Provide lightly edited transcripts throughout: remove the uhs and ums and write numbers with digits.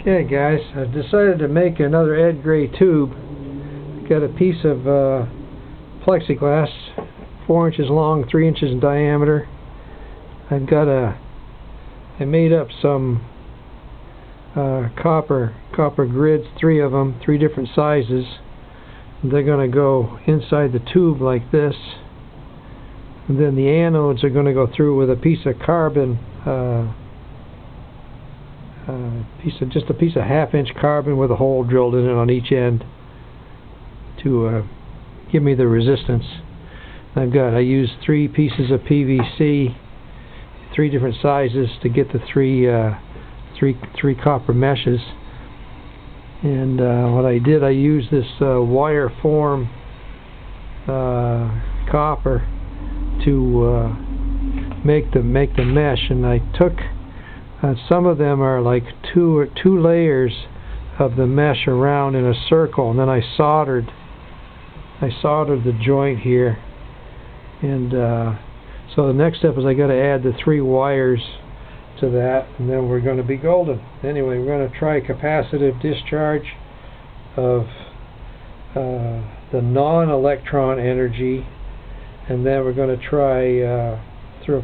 Okay guys, I decided to make another Ed Gray tube. Got a piece of plexiglass 4 inches long, 3 inches in diameter. I made up some copper grids, 3 of them, 3 different sizes. They're going to go inside the tube like this, and then the anodes are going to go through with a piece of carbon, just a piece of 1/2 inch carbon with a hole drilled in it on each end to give me the resistance. I used 3 pieces of PVC, 3 different sizes to get the three copper meshes. And what I did, I used this wire form copper to make the mesh, and I took some of them are like two layers of the mesh around in a circle, and then I soldered the joint here. And so the next step is I got to add the 3 wires to that, and then we're going to be golden. Anyway, we're going to try capacitive discharge of the non-electron energy, and then we're going to try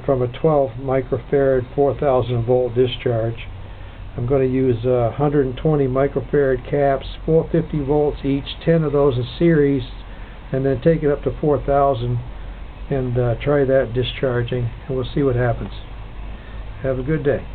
from a 12 microfarad 4,000 volt discharge. I'm going to use 120 microfarad caps, 450 volts each, 10 of those in series, and then take it up to 4,000 and try that discharging, and we'll see what happens. Have a good day.